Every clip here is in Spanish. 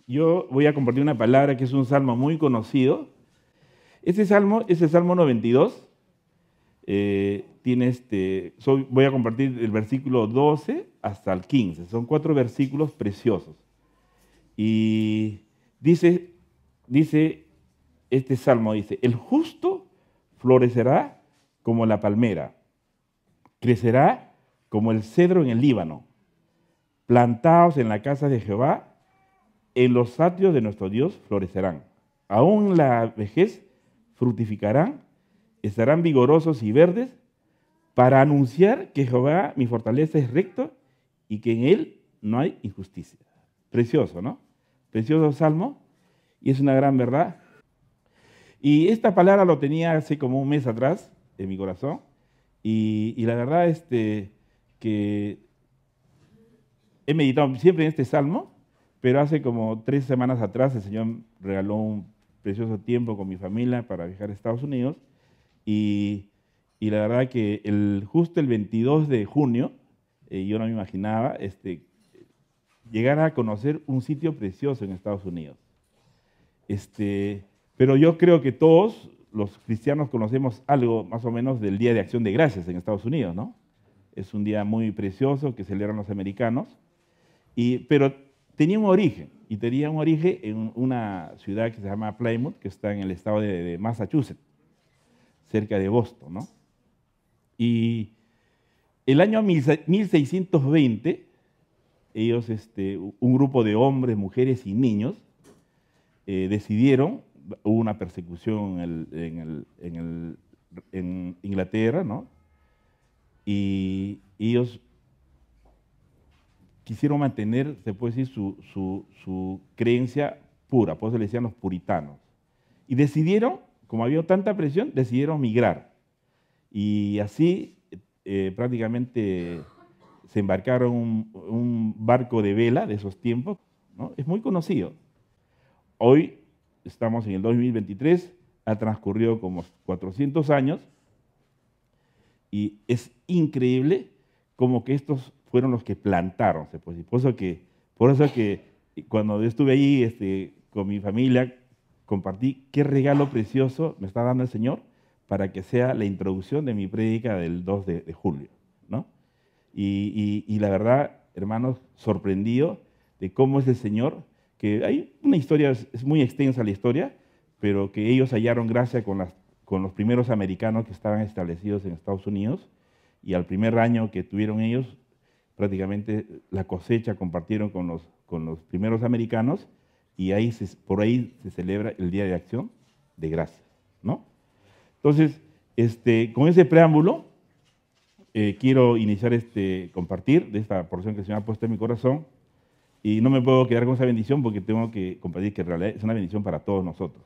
Yo voy a compartir una palabra que es un salmo muy conocido. Este salmo es el Salmo 92. Voy a compartir el versículo 12 hasta el 15. Son 4 versículos preciosos. Y dice este salmo, dice, el justo florecerá como la palmera, crecerá como el cedro en el Líbano, plantados en la casa de Jehová, en los atrios de nuestro Dios florecerán. Aún en la vejez fructificarán, estarán vigorosos y verdes, para anunciar que Jehová, mi fortaleza, es recto y que en él no hay injusticia. Precioso, ¿no? Precioso salmo, y es una gran verdad. Y esta palabra lo tenía hace como un mes atrás en mi corazón, y la verdad es que he meditado siempre en este salmo, pero hace como 3 semanas atrás el Señor regaló un precioso tiempo con mi familia para viajar a Estados Unidos, y la verdad que justo el 22 de junio, yo no me imaginaba llegar a conocer un sitio precioso en Estados Unidos. Pero yo creo que todos los cristianos conocemos algo más o menos del Día de Acción de Gracias en Estados Unidos, ¿no? Es un día muy precioso que celebran los americanos, pero tenía un origen en una ciudad que se llama Plymouth, que está en el estado de Massachusetts, cerca de Boston, ¿no? Y el año 1620, ellos, un grupo de hombres, mujeres y niños, decidieron, hubo una persecución en Inglaterra, ¿no? Y ellos quisieron mantener, se puede decir, su creencia pura, por eso le decían los puritanos. Y decidieron, como había tanta presión, decidieron migrar. Y así prácticamente se embarcaron un barco de vela de esos tiempos, ¿no? Es muy conocido. Hoy estamos en el 2023, ha transcurrido como 400 años, y es increíble como que estos fueron los que plantaron, se puede decir. Por eso que cuando yo estuve ahí con mi familia, compartí qué regalo precioso me está dando el Señor para que sea la introducción de mi prédica del 2 de julio, ¿no? Y la verdad, hermanos, sorprendido de cómo es el Señor, que hay una historia, es muy extensa la historia, pero que ellos hallaron gracia con los primeros americanos que estaban establecidos en Estados Unidos, y al primer año que tuvieron ellos, prácticamente la cosecha compartieron con los primeros americanos, y por ahí se celebra el Día de Acción de Gracias, ¿no? Entonces, con ese preámbulo, quiero iniciar compartir de esta porción que el Señor ha puesto en mi corazón, y no me puedo quedar con esa bendición porque tengo que compartir que en realidad es una bendición para todos nosotros.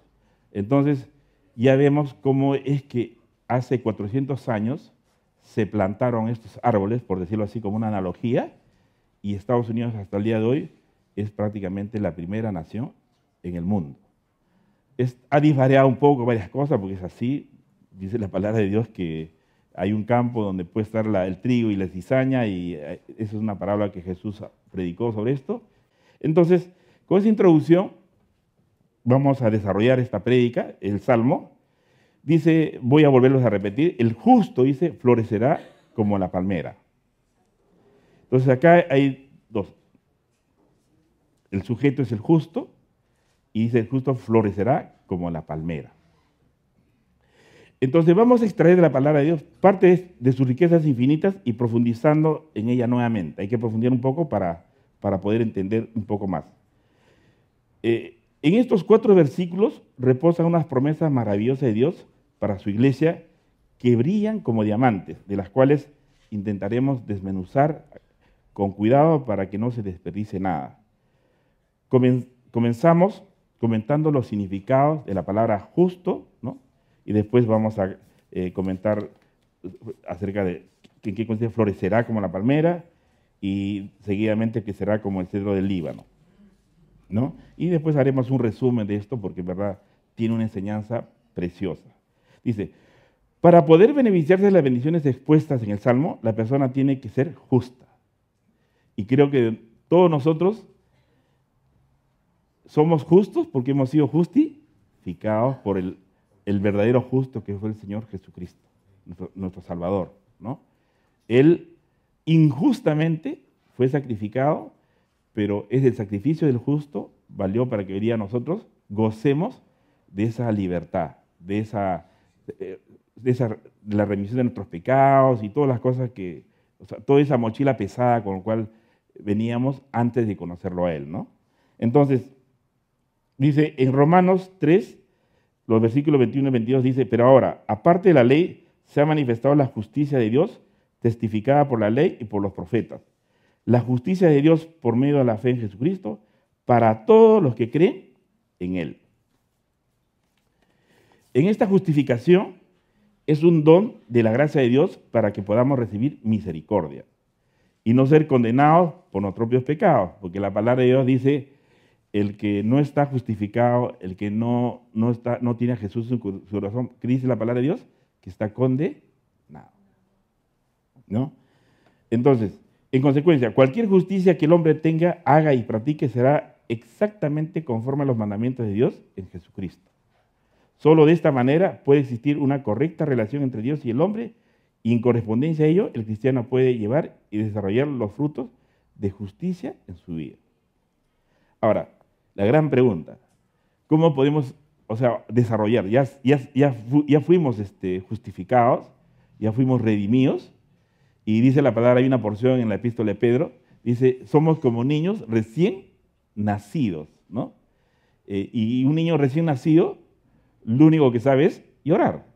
Entonces, ya vemos cómo es que hace 400 años se plantaron estos árboles, por decirlo así como una analogía, y Estados Unidos hasta el día de hoy es prácticamente la primera nación en el mundo. Ha disvariado un poco varias cosas porque es así, dice la palabra de Dios que hay un campo donde puede estar el trigo y la cizaña, y esa es una parábola que Jesús predicó sobre esto. Entonces, con esa introducción vamos a desarrollar esta prédica, el Salmo. Dice, voy a volverlos a repetir, el justo, dice, florecerá como la palmera. Entonces acá hay dos. El sujeto es el justo, y dice, el justo florecerá como la palmera. Entonces vamos a extraer de la palabra de Dios parte de sus riquezas infinitas y profundizando en ella nuevamente. Hay que profundizar un poco para poder entender un poco más. En estos 4 versículos reposan unas promesas maravillosas de Dios para su iglesia que brillan como diamantes, de las cuales intentaremos desmenuzar con cuidado para que no se desperdicie nada. Comenzamos comentando los significados de la palabra justo, ¿no? Y después vamos a comentar acerca de en qué consiste florecerá como la palmera, y seguidamente que será como el cedro del Líbano, ¿no? Y después haremos un resumen de esto porque en verdad tiene una enseñanza preciosa. Dice, para poder beneficiarse de las bendiciones expuestas en el Salmo, la persona tiene que ser justa. Y creo que todos nosotros somos justos porque hemos sido justificados por el verdadero justo que fue el Señor Jesucristo, nuestro Salvador, ¿no? Él injustamente fue sacrificado, pero es el sacrificio del justo valió para que hoy día nosotros gocemos de esa libertad, de la remisión de nuestros pecados y todas las cosas que, o sea, toda esa mochila pesada con la cual veníamos antes de conocerlo a Él, ¿no? Entonces, dice en Romanos 3, los versículos 21 y 22, dice, pero ahora, aparte de la ley, se ha manifestado la justicia de Dios, testificada por la ley y por los profetas. La justicia de Dios por medio de la fe en Jesucristo, para todos los que creen en Él. En esta justificación es un don de la gracia de Dios para que podamos recibir misericordia y no ser condenados por nuestros propios pecados, porque la palabra de Dios dice, el que no está justificado, el que no tiene a Jesús en su corazón, ¿qué dice la palabra de Dios? Que está condenado, ¿no? Entonces, en consecuencia, cualquier justicia que el hombre tenga, haga y practique será exactamente conforme a los mandamientos de Dios en Jesucristo. Solo de esta manera puede existir una correcta relación entre Dios y el hombre, y en correspondencia a ello, el cristiano puede llevar y desarrollar los frutos de justicia en su vida. Ahora, la gran pregunta, ¿cómo podemos, desarrollar? Ya fuimos justificados, ya fuimos redimidos, y dice la palabra, hay una porción en la epístola de Pedro, dice, somos como niños recién nacidos, ¿no? Y un niño recién nacido, lo único que sabe es llorar,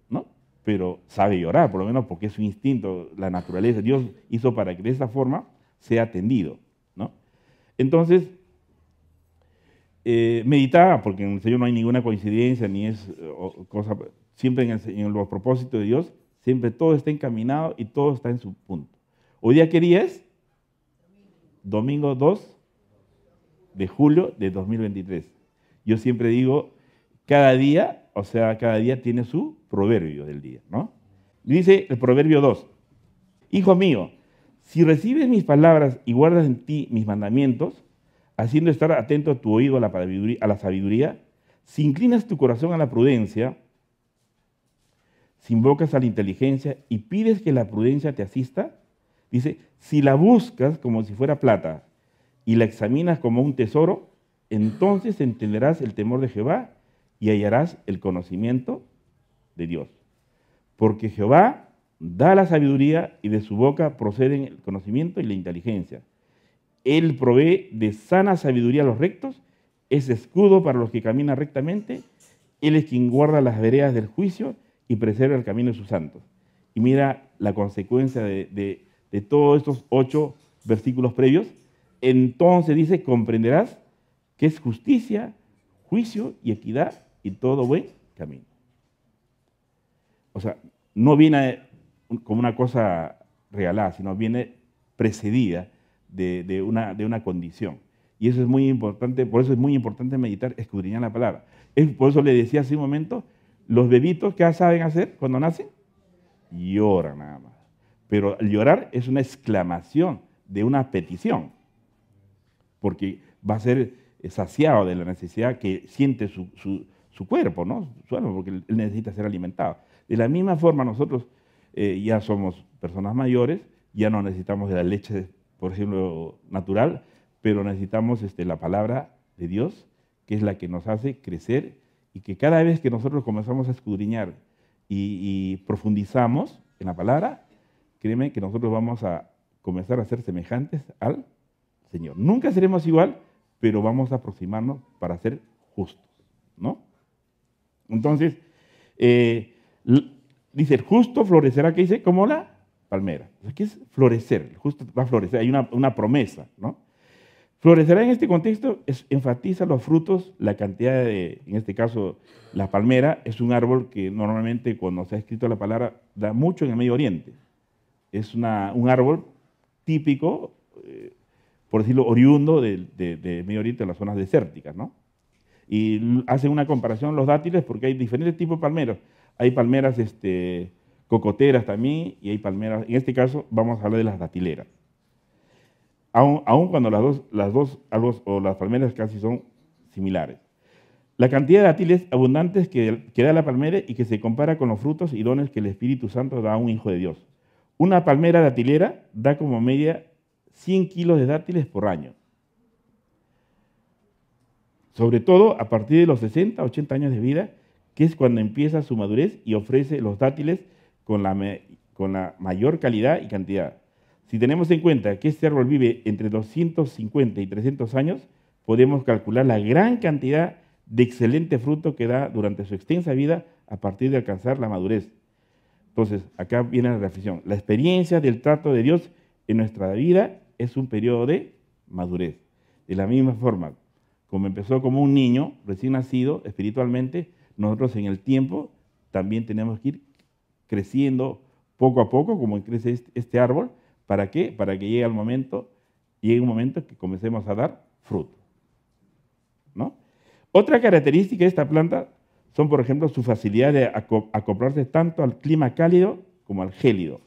¿no? Pero sabe llorar, por lo menos porque es su instinto, la naturaleza. Dios hizo para que de esa forma sea atendido, ¿no? Entonces, meditaba, porque en el Señor no hay ninguna coincidencia, ni es cosa, siempre en los propósitos de Dios, siempre todo está encaminado y todo está en su punto. Hoy día, ¿qué día es? Domingo 2 de julio de 2023. Yo siempre digo, cada día tiene su proverbio del día, ¿no? Dice el proverbio 2, hijo mío, si recibes mis palabras y guardas en ti mis mandamientos, haciendo estar atento a tu oído a la sabiduría, si inclinas tu corazón a la prudencia, si invocas a la inteligencia y pides que la prudencia te asista, dice, si la buscas como si fuera plata y la examinas como un tesoro, entonces entenderás el temor de Jehová y hallarás el conocimiento de Dios. Porque Jehová da la sabiduría y de su boca proceden el conocimiento y la inteligencia. Él provee de sana sabiduría a los rectos, es escudo para los que caminan rectamente, Él es quien guarda las veredas del juicio y preserva el camino de sus santos. Y mira la consecuencia de todos estos 8 versículos previos. Entonces dice, comprenderás que es justicia, juicio y equidad y todo buen camino. O sea, no viene como una cosa regalada, sino viene precedida de una condición. Y eso es muy importante, por eso es muy importante meditar, escudriñar la palabra. Por eso le decía hace un momento, los bebitos, ¿qué saben hacer cuando nacen? Lloran nada más. Pero el llorar es una exclamación de una petición, porque va a ser saciado de la necesidad que siente su cuerpo, ¿no? Su alma, porque él necesita ser alimentado. De la misma forma nosotros ya somos personas mayores, ya no necesitamos de la leche, por ejemplo, natural, pero necesitamos la palabra de Dios, que es la que nos hace crecer y que cada vez que nosotros comenzamos a escudriñar y profundizamos en la palabra, créeme que nosotros vamos a comenzar a ser semejantes al Señor. Nunca seremos igual, pero vamos a aproximarnos para ser justos, ¿no? Entonces, dice, el justo florecerá, ¿qué dice? Como la palmera. ¿Qué es florecer? El justo va a florecer, hay una promesa, ¿no? Florecerá en este contexto, enfatiza los frutos, la cantidad en este caso, la palmera es un árbol que normalmente cuando se ha escrito la palabra da mucho en el Medio Oriente. Es un árbol típico, por decirlo, oriundo de Medio Oriente, de las zonas desérticas, ¿no? Y hacen una comparación los dátiles porque hay diferentes tipos de palmeras. Hay palmeras cocoteras también y hay palmeras, en este caso vamos a hablar de las datileras. Aun cuando las dos árboles o las palmeras casi son similares. La cantidad de dátiles abundantes que da la palmera y que se compara con los frutos y dones que el Espíritu Santo da a un hijo de Dios. Una palmera datilera da como media 100 kilos de dátiles por año. Sobre todo a partir de los 60, 80 años de vida, que es cuando empieza su madurez y ofrece los dátiles con la mayor calidad y cantidad. Si tenemos en cuenta que este árbol vive entre 250 y 300 años, podemos calcular la gran cantidad de excelente fruto que da durante su extensa vida a partir de alcanzar la madurez. Entonces, acá viene la reflexión. La experiencia del trato de Dios en nuestra vida es un periodo de madurez. De la misma forma, como empezó como un niño recién nacido espiritualmente, nosotros en el tiempo también tenemos que ir creciendo poco a poco, como crece este árbol. ¿Para qué? Para que llegue un momento que comencemos a dar fruto, ¿no? Otra característica de esta planta son, por ejemplo, su facilidad de acoplarse tanto al clima cálido como al gélido.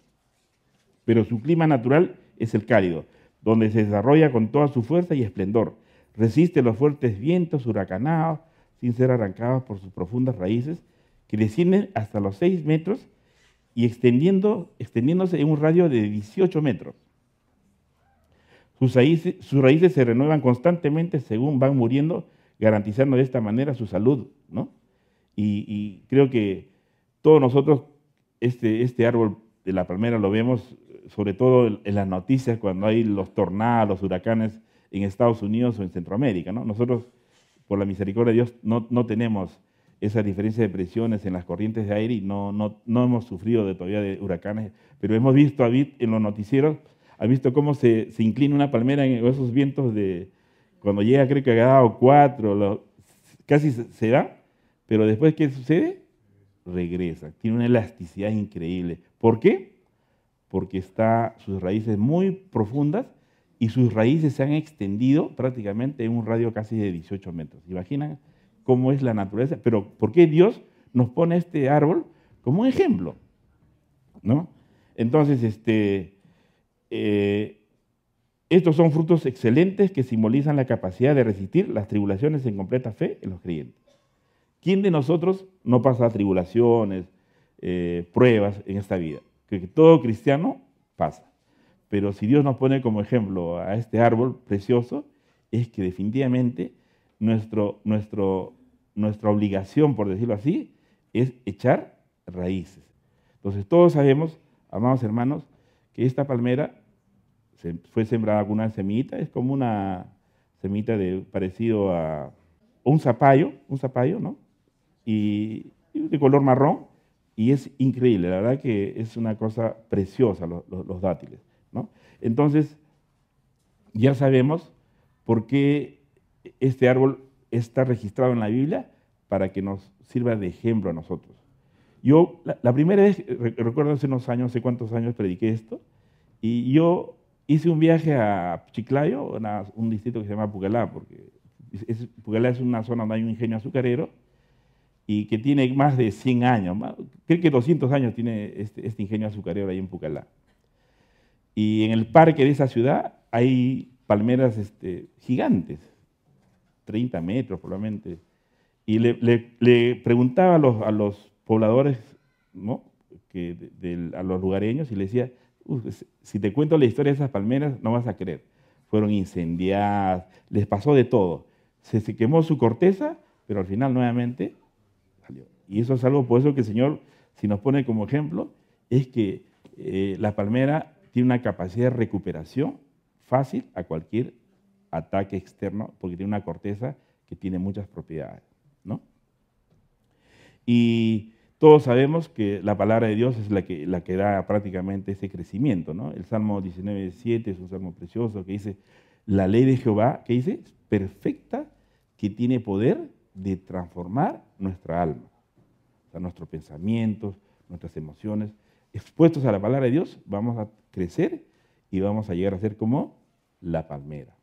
Pero su clima natural es el cálido, donde se desarrolla con toda su fuerza y esplendor. Resiste los fuertes vientos huracanados, sin ser arrancados por sus profundas raíces, que descienden hasta los 6 metros y extendiéndose en un radio de 18 metros. Sus raíces se renuevan constantemente según van muriendo, garantizando de esta manera su salud, ¿no? Y creo que todos nosotros este árbol de la palmera lo vemos sobre todo en las noticias cuando hay los tornados, los huracanes en Estados Unidos o en Centroamérica, ¿no? Nosotros, por la misericordia de Dios, no tenemos esa diferencia de presiones en las corrientes de aire y no hemos sufrido todavía de huracanes, pero hemos visto en los noticieros, ha visto cómo se inclina una palmera en esos vientos de cuando llega, creo que ha dado 4, casi se da, pero después, ¿qué sucede? Regresa, tiene una elasticidad increíble. ¿Por qué? Porque sus raíces muy profundas y sus raíces se han extendido prácticamente en un radio casi de 18 metros. ¿Imaginan cómo es la naturaleza? Pero ¿por qué Dios nos pone este árbol como un ejemplo? ¿No? Entonces, estos son frutos excelentes que simbolizan la capacidad de resistir las tribulaciones en completa fe en los creyentes. ¿Quién de nosotros no pasa tribulaciones, pruebas en esta vida? Que todo cristiano pasa. Pero si Dios nos pone como ejemplo a este árbol precioso, es que definitivamente nuestra obligación, por decirlo así, es echar raíces. Entonces todos sabemos, amados hermanos, que esta palmera fue sembrada con una semillita, es como una semillita parecido a un zapallo, ¿no? Y de color marrón, y es increíble, la verdad que es una cosa preciosa los dátiles, ¿no? Entonces, ya sabemos por qué este árbol está registrado en la Biblia para que nos sirva de ejemplo a nosotros. Yo, la primera vez, recuerdo hace unos años, no sé cuántos años prediqué esto, y yo hice un viaje a Chiclayo, un distrito que se llama Pucallá, porque Pucallá es una zona donde hay un ingenio azucarero y que tiene más de 100 años, creo que 200 años tiene este ingenio azucarero ahí en Pucallá. Y en el parque de esa ciudad hay palmeras gigantes, 30 metros probablemente. Y le preguntaba a los pobladores, ¿no? A los lugareños, y le decía, si te cuento la historia de esas palmeras, no vas a creer. Fueron incendiadas, les pasó de todo. Se quemó su corteza, pero al final nuevamente salió. Y eso es algo, por eso que el Señor, si nos pone como ejemplo, es que la palmera tiene una capacidad de recuperación fácil a cualquier ataque externo, porque tiene una corteza que tiene muchas propiedades, ¿no? Y todos sabemos que la palabra de Dios es la que da prácticamente ese crecimiento, ¿no? El Salmo 19:7 es un salmo precioso que dice, la ley de Jehová, que dice, es perfecta, que tiene poder de transformar nuestra alma, o sea, nuestros pensamientos, nuestras emociones. Expuestos a la palabra de Dios, vamos a crecer y vamos a llegar a ser como la palmera.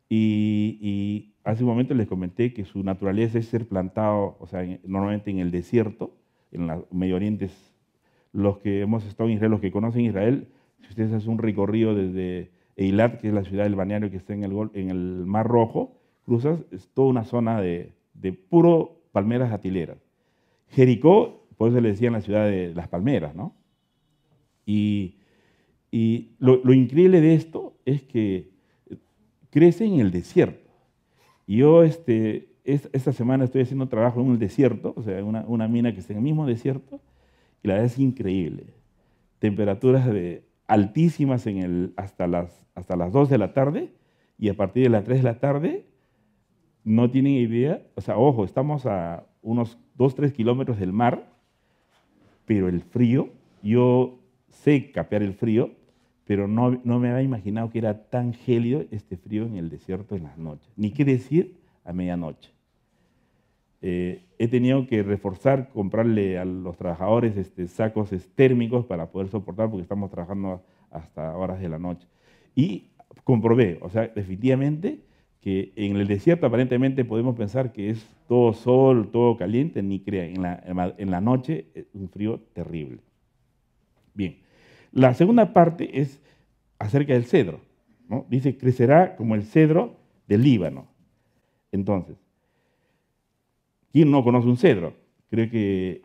Y hace un momento les comenté que su naturaleza es ser plantado, o sea, normalmente en el desierto, en el Medio Oriente. Los que hemos estado en Israel, los que conocen Israel, si ustedes hacen un recorrido desde Eilat, que es la ciudad del balneario que está en el Mar Rojo, cruzas, es toda una zona de puro palmeras atileras. Jericó, por eso le decían la ciudad de las palmeras, ¿no? Y lo increíble de esto es que crece en el desierto. Y yo esta semana estoy haciendo trabajo en un desierto, o sea, una mina que está en el mismo desierto, y la verdad es increíble. Temperaturas altísimas hasta las 2 de la tarde, y a partir de las 3 de la tarde, no tienen idea, o sea, ojo, estamos a unos 2-3 kilómetros del mar, pero el frío, yo sé capear el frío, pero no me había imaginado que era tan gélido este frío en el desierto en las noches, ni qué decir a medianoche. He tenido que reforzar, comprarle a los trabajadores sacos térmicos para poder soportar, porque estamos trabajando hasta horas de la noche. Y comprobé, o sea, definitivamente que en el desierto aparentemente podemos pensar que es todo sol, todo caliente, ni crean, en la noche es un frío terrible. Bien, la segunda parte es acerca del cedro, ¿no? Dice, crecerá como el cedro del Líbano. Entonces, ¿quién no conoce un cedro? Creo que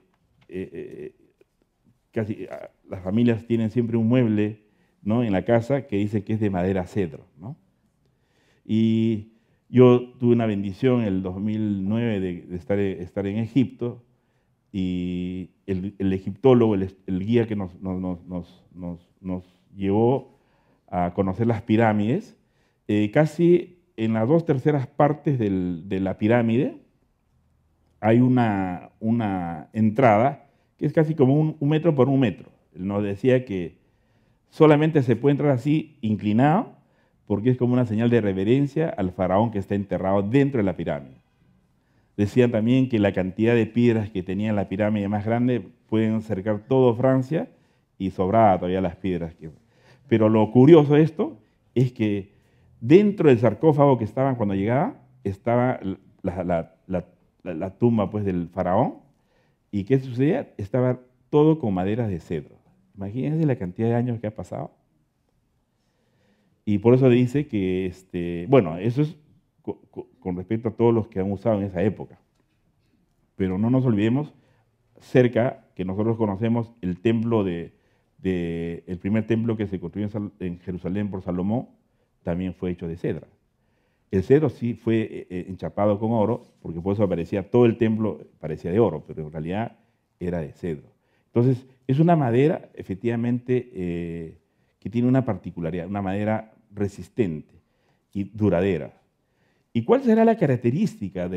casi las familias tienen siempre un mueble, ¿no?, en la casa que dice que es de madera cedro, ¿no? Y yo tuve una bendición en el 2009 de estar en Egipto, y el egiptólogo, el guía que nos llevó a conocer las pirámides, casi en las 2/3 partes de la pirámide hay una entrada que es casi como un metro por un metro. Él nos decía que solamente se puede entrar así inclinado, porque es como una señal de reverencia al faraón que está enterrado dentro de la pirámide. Decían también que la cantidad de piedras que tenía la pirámide más grande pueden cercar todo Francia, y sobraba todavía las piedras. Pero lo curioso de esto es que dentro del sarcófago que estaban cuando llegaba, estaba la tumba, pues, del faraón. ¿Y qué sucedía? Estaba todo con maderas de cedro. Imagínense la cantidad de años que ha pasado. Y por eso dice que, bueno, eso es con respecto a todos los que han usado en esa época. Pero no nos olvidemos, cerca, que nosotros conocemos el templo el primer templo que se construyó en Jerusalén por Salomón, también fue hecho de cedro. El cedro sí fue enchapado con oro, porque por eso parecía, todo el templo parecía de oro, pero en realidad era de cedro. Entonces, es una madera, efectivamente, que tiene una particularidad, una madera resistente y duradera. ¿Y cuál será la característica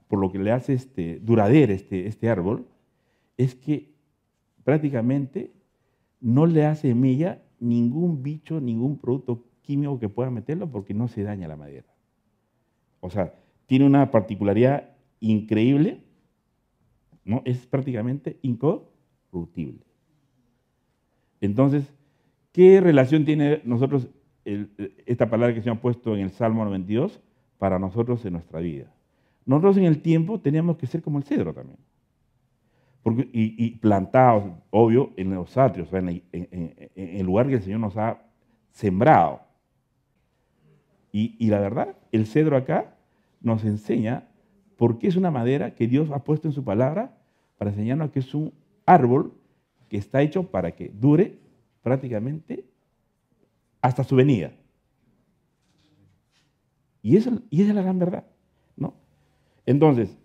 por lo que le hace duradero este árbol? Es que prácticamente no le hace mella ningún bicho, ningún producto químico que pueda meterlo, porque no se daña la madera. O sea, tiene una particularidad increíble, ¿no? Es prácticamente incorruptible. Entonces, ¿qué relación tiene nosotros esta palabra que se ha puesto en el Salmo 92 para nosotros en nuestra vida? Nosotros en el tiempo teníamos que ser como el cedro también. Y plantados, obvio, en los atrios, o sea, en el lugar que el Señor nos ha sembrado. Y la verdad, el cedro acá nos enseña por qué es una madera que Dios ha puesto en su palabra para enseñarnos que es un árbol que está hecho para que dure prácticamente hasta su venida. Y esa es la gran verdad, ¿no? Entonces,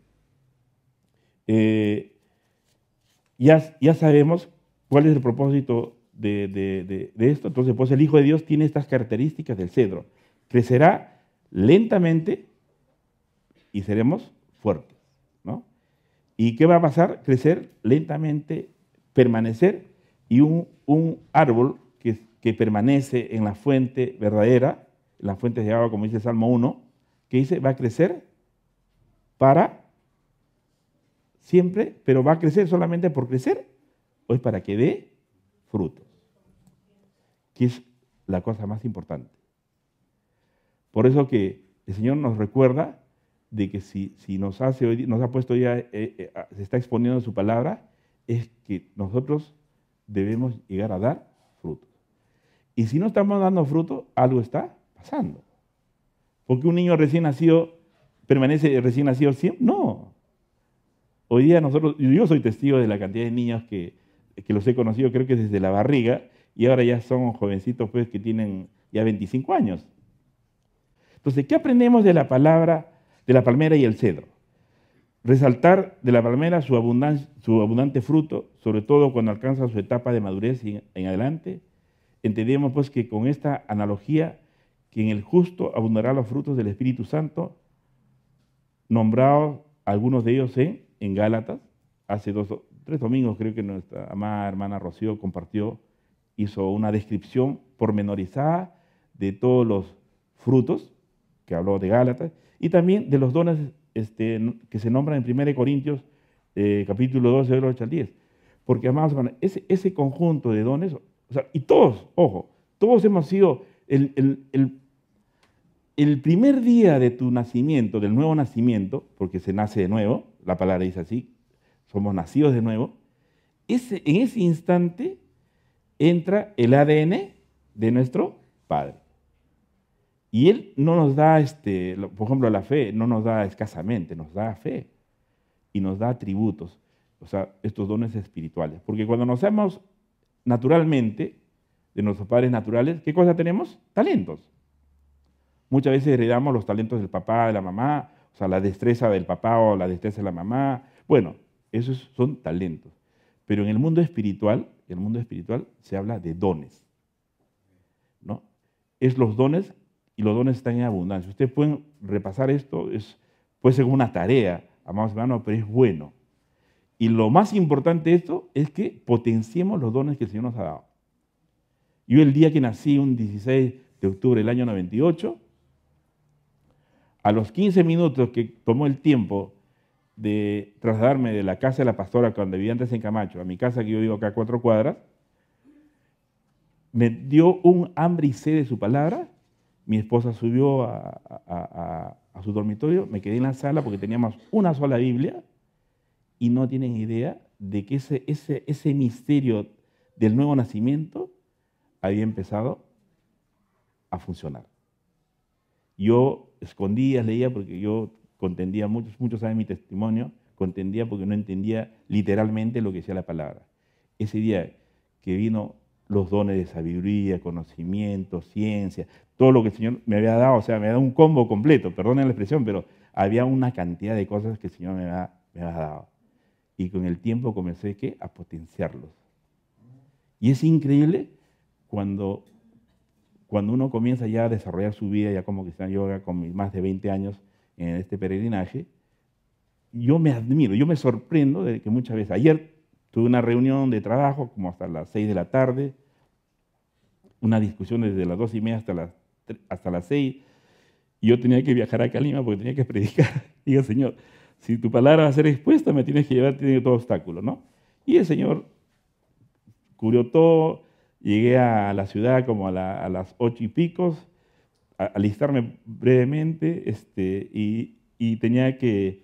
ya sabemos cuál es el propósito de esto. Entonces, pues el Hijo de Dios tiene estas características del cedro. Crecerá lentamente y seremos fuertes, ¿no? ¿Y qué va a pasar? Crecer lentamente, permanecer, y un árbol que permanece en la fuente verdadera, en las fuentes de agua, como dice el Salmo 1, que dice, va a crecer para siempre, pero va a crecer solamente por crecer, o es para que dé frutos, que es la cosa más importante. Por eso que el Señor nos recuerda de que si nos ha puesto ya, se está exponiendo su palabra, es que nosotros debemos llegar a dar frutos. Y si no estamos dando fruto, algo está pasando. Porque un niño recién nacido permanece recién nacido siempre. No. Hoy día yo soy testigo de la cantidad de niños que los he conocido, creo que desde la barriga, y ahora ya son jovencitos pues, que tienen ya 25 años. Entonces, ¿qué aprendemos de la palmera y el cedro? Resaltar de la palmera su abundante fruto, sobre todo cuando alcanza su etapa de madurez y en adelante. Entendemos pues que con esta analogía, que en el justo abundará los frutos del Espíritu Santo, nombrados algunos de ellos en Gálatas. Hace 3 domingos creo que nuestra amada hermana Rocío hizo una descripción pormenorizada de todos los frutos, que habló de Gálatas, y también de los dones que se nombran en 1 Corintios, capítulo 12, del 8 al 10. Porque, amados hermanos, ese conjunto de dones, o sea, y todos, ojo, todos hemos sido el primer día de tu nacimiento, del nuevo nacimiento, porque se nace de nuevo, la palabra dice así, somos nacidos de nuevo, en ese instante entra el ADN de nuestro Padre. Y Él no nos da, por ejemplo, la fe, no nos da escasamente, nos da fe y nos da atributos, o sea, estos dones espirituales. Porque cuando nos nacemos naturalmente, de nuestros padres naturales, ¿qué cosa tenemos? Talentos. Muchas veces heredamos los talentos del papá, de la mamá, o sea, la destreza del papá o la destreza de la mamá. Bueno, esos son talentos. Pero en el mundo espiritual se habla de dones, ¿no? Es los dones, y los dones están en abundancia. Ustedes pueden repasar esto, puede ser una tarea, amados hermanos, pero es bueno. Y lo más importante de esto es que potenciemos los dones que el Señor nos ha dado. Yo el día que nací, un 16 de octubre del año 98, a los 15 minutos que tomó el tiempo de trasladarme de la casa de la pastora cuando vivía antes en Camacho a mi casa, que yo vivo acá a 4 cuadras, me dio un hambre y sed de su palabra. Mi esposa subió a su dormitorio, me quedé en la sala porque teníamos una sola Biblia y no tienen idea de que ese misterio del nuevo nacimiento había empezado a funcionar. Yo escondía, leía porque yo contendía, muchos saben mi testimonio, contendía porque no entendía literalmente lo que decía la palabra. Ese día que vino los dones de sabiduría, conocimiento, ciencia, todo lo que el Señor me había dado, o sea, me había dado un combo completo, perdonen la expresión, pero había una cantidad de cosas que el Señor me había dado. Y con el tiempo comencé a potenciarlos. Y es increíble cuando uno comienza ya a desarrollar su vida, ya como cristiano, yo con mis más de 20 años en este peregrinaje, yo me admiro, yo me sorprendo de que muchas veces, ayer tuve una reunión de trabajo como hasta las 6 de la tarde, una discusión desde las 2:30 hasta las 6, y yo tenía que viajar acá a Lima porque tenía que predicar. Digo, Señor, si tu palabra va a ser expuesta, me tienes que llevar, tiene todo obstáculo, ¿no? Y el Señor cubrió todo. Llegué a la ciudad como a las 8 y pico, a alistarme brevemente, y tenía que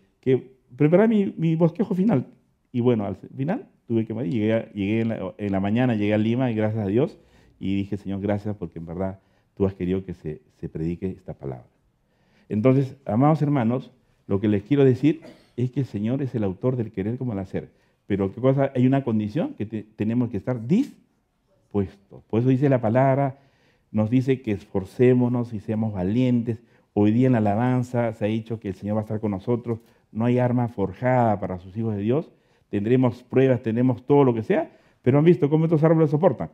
preparar mi bosquejo final. Y bueno, al final tuve que morir. Llegué en la mañana, llegué a Lima, y gracias a Dios, y dije, Señor, gracias, porque en verdad tú has querido que se predique esta palabra. Entonces, amados hermanos, lo que les quiero decir es que el Señor es el autor del querer como el hacer. Pero ¿qué cosa? Hay una condición que tenemos que estar dispuestos. Por eso dice la palabra, nos dice que esforcémonos y seamos valientes. Hoy día en la alabanza se ha dicho que el Señor va a estar con nosotros. No hay arma forjada para sus hijos de Dios. Tendremos pruebas, tenemos todo lo que sea, pero han visto cómo estos árboles soportan.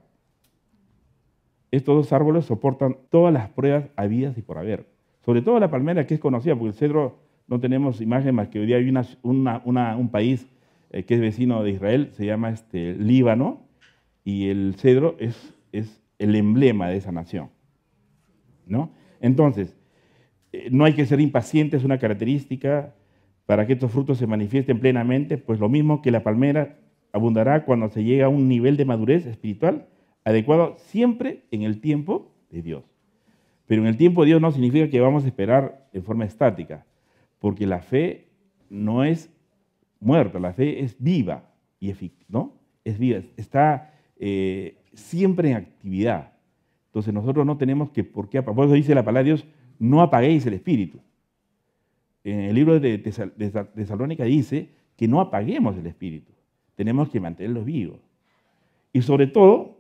Estos 2 árboles soportan todas las pruebas habidas y por haber. Sobre todo la palmera, que es conocida, porque el cedro no tenemos imagen más que hoy día hay un país que es vecino de Israel, se llama Líbano, y el cedro es el emblema de esa nación, ¿no? Entonces, no hay que ser impacientes, es una característica para que estos frutos se manifiesten plenamente, pues lo mismo que la palmera abundará cuando se llega a un nivel de madurez espiritual adecuado siempre en el tiempo de Dios. Pero en el tiempo de Dios no significa que vamos a esperar en forma estática, porque la fe no es muerta, la fe es viva y eficaz, ¿no? Es viva, está siempre en actividad. Entonces nosotros no tenemos que, por eso dice la palabra de Dios, no apaguéis el espíritu. En el libro de Tesalónica dice que no apaguemos el espíritu. Tenemos que mantenerlo vivo. Y sobre todo,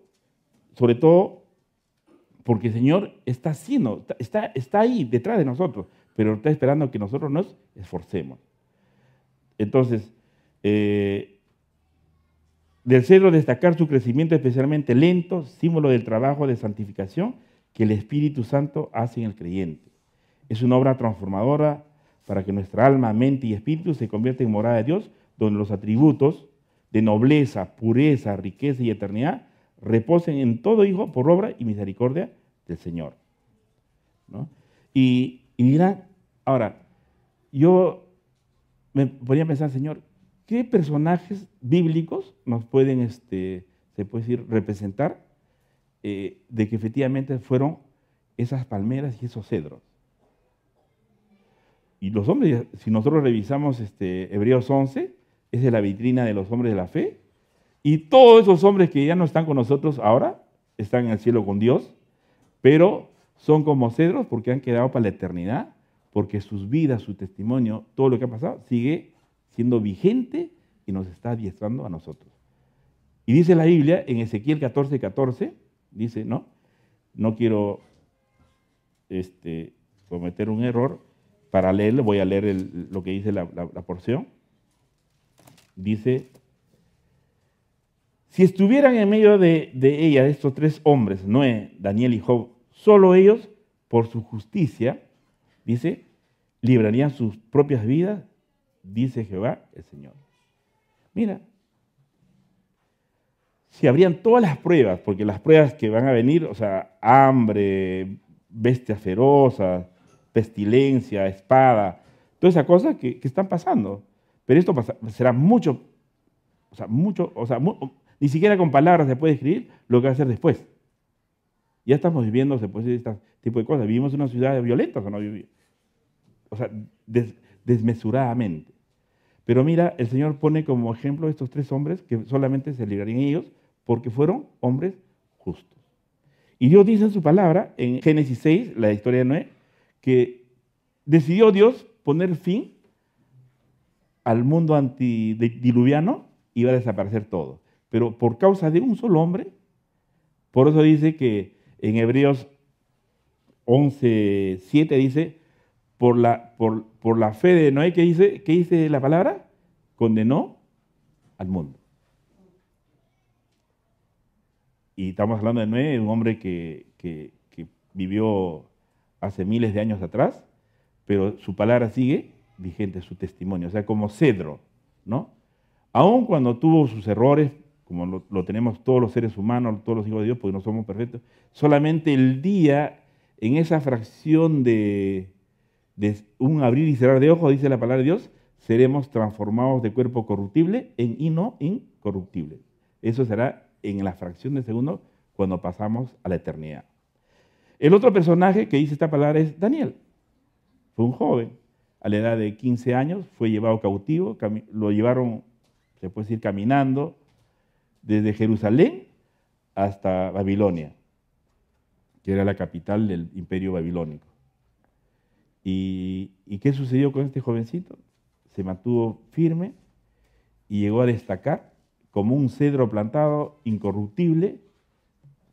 porque el Señor está ahí detrás de nosotros, pero está esperando que nosotros nos esforcemos. Entonces, del cedro destacar su crecimiento especialmente lento, símbolo del trabajo de santificación que el Espíritu Santo hace en el creyente. Es una obra transformadora para que nuestra alma, mente y espíritu se conviertan en morada de Dios, donde los atributos de nobleza, pureza, riqueza y eternidad reposen en todo hijo por obra y misericordia del Señor, ¿no? Y dirán, ahora, yo me ponía a pensar, Señor, ¿qué personajes bíblicos nos pueden, se puede decir, representar de que efectivamente fueron esas palmeras y esos cedros? Y los hombres, si nosotros revisamos Hebreos 11, es de la vitrina de los hombres de la fe, y todos esos hombres que ya no están con nosotros ahora, están en el cielo con Dios, pero son como cedros porque han quedado para la eternidad, porque sus vidas, su testimonio, todo lo que ha pasado, sigue siendo vigente y nos está adiestrando a nosotros. Y dice la Biblia en Ezequiel 14:14, dice, no quiero cometer un error, para leerlo voy a leer lo que dice la porción. Dice, si estuvieran en medio de ella estos tres hombres, Noé, Daniel y Job, solo ellos, por su justicia, dice, librarían sus propias vidas, dice Jehová el Señor. Mira, si habrían todas las pruebas, porque las pruebas que van a venir, o sea, hambre, bestias ferozas, pestilencia, espada, todas esas cosas que están pasando. Pero esto será mucho, ni siquiera con palabras se puede describir lo que va a ser después. Ya estamos viviendo, se puede decir, este tipo de cosas. Vivimos en una ciudad violenta, ¿o no? O sea, desmesuradamente. Pero mira, el Señor pone como ejemplo estos tres hombres que solamente se librarían ellos porque fueron hombres justos. Y Dios dice en su palabra, en Génesis 6, la historia de Noé, que decidió Dios poner fin al mundo antidiluviano y iba a desaparecer todo. Pero por causa de un solo hombre, por eso dice que en Hebreos 11:7 dice, por la fe de Noé, ¿qué dice la palabra? Condenó al mundo. Y estamos hablando de Noé, un hombre que vivió hace miles de años atrás, pero su palabra sigue vigente, su testimonio, o sea, como cedro, ¿no? Aun cuando tuvo sus errores, como lo tenemos todos los seres humanos, todos los hijos de Dios, porque no somos perfectos, solamente el día, en esa fracción de un abrir y cerrar de ojos, dice la palabra de Dios, seremos transformados de cuerpo corruptible en incorruptible. Eso será en la fracción de segundo cuando pasamos a la eternidad. El otro personaje que dice esta palabra es Daniel. Fue un joven, a la edad de 15 años, fue llevado cautivo, lo llevaron, se puede decir, caminando desde Jerusalén hasta Babilonia, que era la capital del imperio babilónico. ¿Y qué sucedió con este jovencito? Se mantuvo firme y llegó a destacar como un cedro plantado, incorruptible,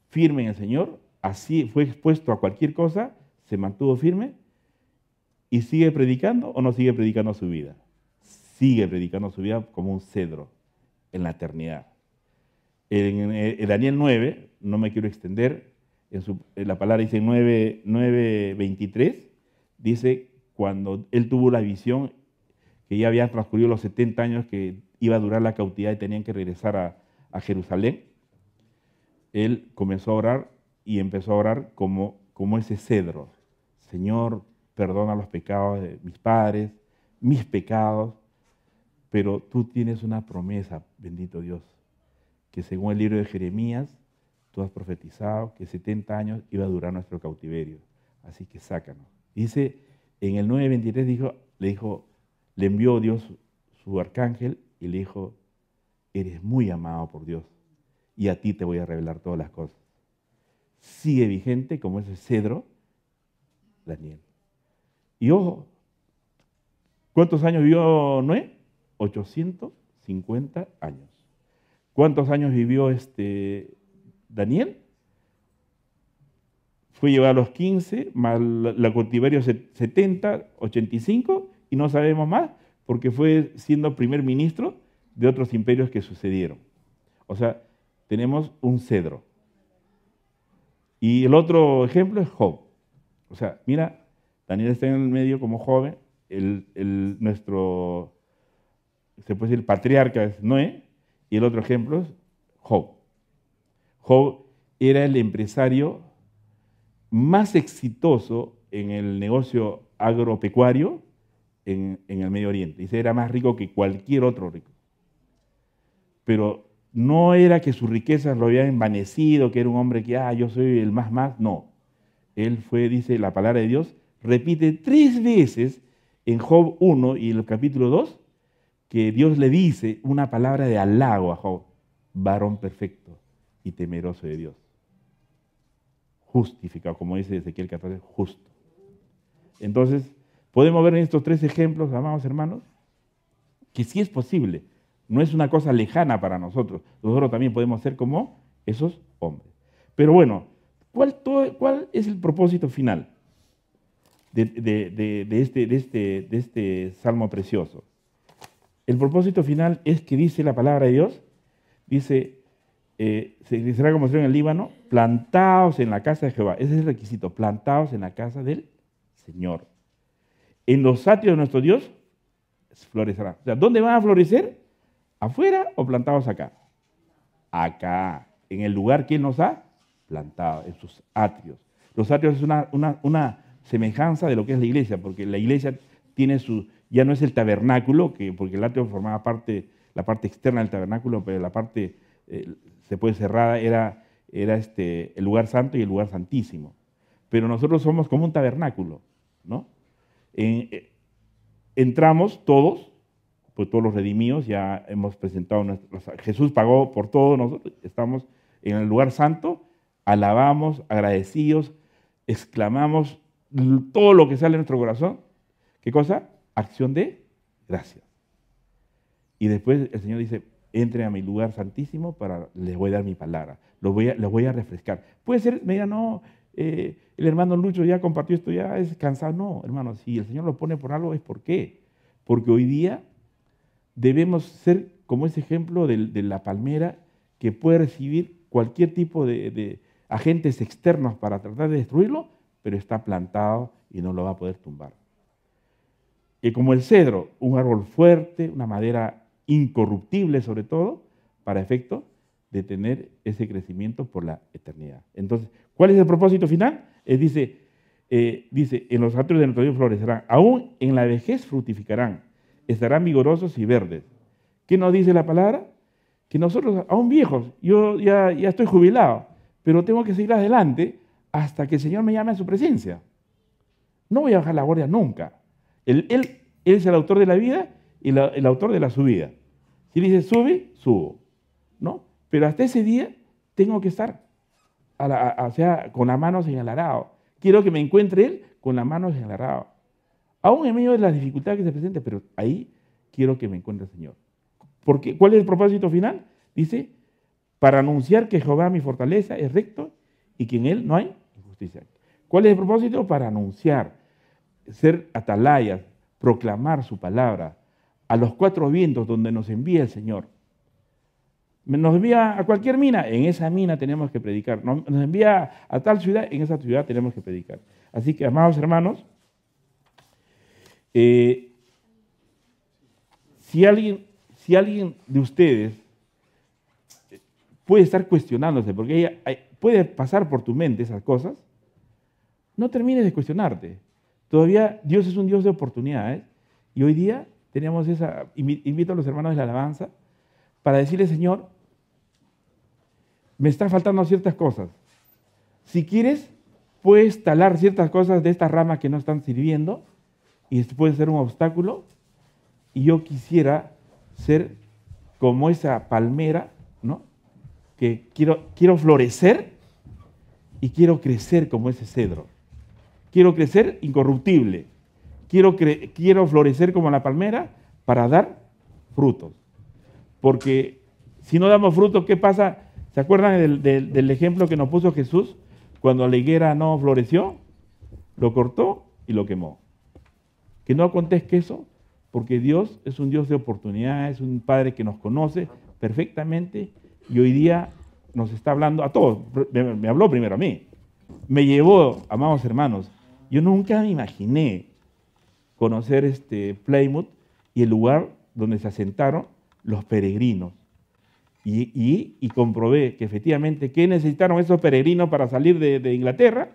firme en el Señor. Así fue expuesto a cualquier cosa, se mantuvo firme y sigue predicando o no sigue predicando su vida. Sigue predicando su vida como un cedro en la eternidad. En Daniel 9, no me quiero extender, en la palabra dice 9:23, dice cuando él tuvo la visión que ya habían transcurrido los 70 años que iba a durar la cautividad y tenían que regresar a Jerusalén, él comenzó a orar y empezó a orar como ese cedro. Señor, perdona los pecados de mis padres, mis pecados, pero tú tienes una promesa, bendito Dios, que según el libro de Jeremías, tú has profetizado que 70 años iba a durar nuestro cautiverio, así que sácanos. Dice, en el 9:23 le envió Dios su arcángel y le dijo, eres muy amado por Dios y a ti te voy a revelar todas las cosas. sigue vigente como ese cedro, Daniel. Y ojo, ¿cuántos años vivió Noé? 850 años. ¿Cuántos años vivió Daniel? Fue llevado a los 15, más la cautiverio 70, 85, y no sabemos más, porque fue siendo primer ministro de otros imperios que sucedieron. O sea, tenemos un cedro. Y el otro ejemplo es Job. O sea, mira, Daniel está en el medio como joven, nuestro, se puede decir, el patriarca es Noé, y el otro ejemplo es Job. Job era el empresario más exitoso en el negocio agropecuario en el Medio Oriente. Dice, era más rico que cualquier otro rico. Pero no era que sus riquezas lo habían envanecido, que era un hombre que, yo soy el más, no. Él fue, dice la palabra de Dios, repite 3 veces en Job 1 y en el capítulo 2, que Dios le dice una palabra de halago a Job, varón perfecto y temeroso de Dios. Justificado, como dice Ezequiel 14, justo. Entonces, podemos ver en estos 3 ejemplos, amados hermanos, que sí es posible. No es una cosa lejana para nosotros. Nosotros también podemos ser como esos hombres. Pero bueno, ¿cuál es el propósito final de este salmo precioso? El propósito final es que dice la palabra de Dios, dice, se será como será en el Líbano, plantados en la casa de Jehová. Ese es el requisito, plantados en la casa del Señor. En los atrios de nuestro Dios florecerá. O sea, ¿dónde van a florecer? ¿Afuera o plantados acá? Acá, en el lugar que Él nos ha plantado, en sus atrios. Los atrios es una semejanza de lo que es la iglesia, porque la iglesia tiene ya no es el tabernáculo, porque el atrio formaba la parte externa del tabernáculo, pero la parte, se puede cerrada, era el lugar santo y el lugar santísimo. Pero nosotros somos como un tabernáculo, ¿no? Entramos todos, pues todos los redimidos, ya hemos presentado, Jesús pagó por todo, nosotros estamos en el lugar santo, alabamos, agradecidos, exclamamos todo lo que sale de nuestro corazón. ¿Qué cosa? Acción de gracias. Y después el Señor dice, entren a mi lugar santísimo les voy a dar mi palabra, los voy a refrescar. Puede ser, me digan, no, el hermano Lucho ya compartió esto, ya es cansado. No, hermano, si el Señor lo pone por algo, ¿es por qué? Porque hoy día debemos ser como ese ejemplo de la palmera que puede recibir cualquier tipo de agentes externos para tratar de destruirlo, pero está plantado y no lo va a poder tumbar. Y como el cedro, un árbol fuerte, una madera incorruptible sobre todo, para efecto de tener ese crecimiento por la eternidad. Entonces, ¿cuál es el propósito final? Dice, en los atrios de nuestro Dios florecerán, aún en la vejez fructificarán, estarán vigorosos y verdes. ¿Qué nos dice la palabra? Que nosotros, aún viejos, yo ya estoy jubilado, pero tengo que seguir adelante hasta que el Señor me llame a su presencia. No voy a bajar la guardia nunca. Él es el autor de la vida y el autor de la subida. Si dice sube, subo, ¿no? Pero hasta ese día tengo que estar con las manos en el arado. Quiero que me encuentre Él con las manos en el arado. Aún en medio de las dificultades que se presenten, pero ahí quiero que me encuentre el Señor. Porque, ¿cuál es el propósito final? Dice, para anunciar que Jehová mi fortaleza es recto y que en Él no hay injusticia. ¿Cuál es el propósito? Para anunciar, ser atalayas, proclamar su palabra a los 4 vientos donde nos envía el Señor. Nos envía a cualquier mina, en esa mina tenemos que predicar. Nos envía a tal ciudad, en esa ciudad tenemos que predicar. Así que, amados hermanos, si alguien de ustedes puede estar cuestionándose, porque puede pasar por tu mente esas cosas, no termines de cuestionarte. Todavía Dios es un Dios de oportunidades, y hoy día tenemos invito a los hermanos de la alabanza para decirle, Señor, me están faltando ciertas cosas. Si quieres, puedes talar ciertas cosas de estas ramas que no están sirviendo, y esto puede ser un obstáculo, y yo quisiera ser como esa palmera, ¿no? Que quiero florecer y quiero crecer como ese cedro. Quiero crecer incorruptible. Quiero florecer como la palmera para dar frutos. Porque si no damos frutos, ¿qué pasa? ¿Se acuerdan del ejemplo que nos puso Jesús? Cuando la higuera no floreció, lo cortó y lo quemó. Que no acontezca eso, porque Dios es un Dios de oportunidades, es un Padre que nos conoce perfectamente y hoy día nos está hablando a todos. Me habló primero a mí. Me llevó, amados hermanos, yo nunca me imaginé conocer Plymouth y el lugar donde se asentaron los peregrinos. Y comprobé que efectivamente, ¿qué necesitaron esos peregrinos para salir de Inglaterra?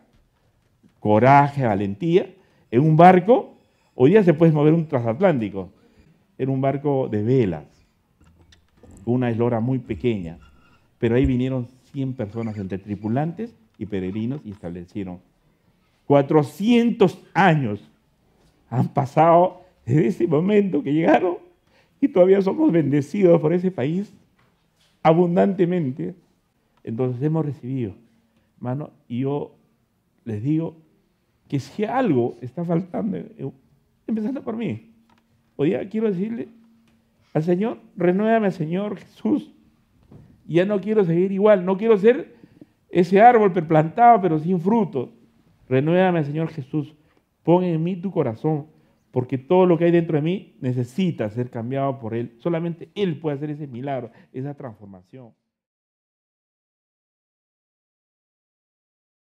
Coraje, valentía. En un barco, hoy día se puede mover un transatlántico, era un barco de velas, una eslora muy pequeña, pero ahí vinieron 100 personas entre tripulantes y peregrinos y establecieron. 400 años han pasado desde ese momento que llegaron y todavía somos bendecidos por ese país abundantemente. Entonces hemos recibido, hermano, y yo les digo que si algo está faltando, empezando por mí, hoy día quiero decirle al Señor, renuévame, Señor Jesús. Ya no quiero seguir igual, no quiero ser ese árbol plantado pero sin fruto. Renuévame, Señor Jesús. Pon en mí tu corazón, porque todo lo que hay dentro de mí necesita ser cambiado por Él. Solamente Él puede hacer ese milagro, esa transformación.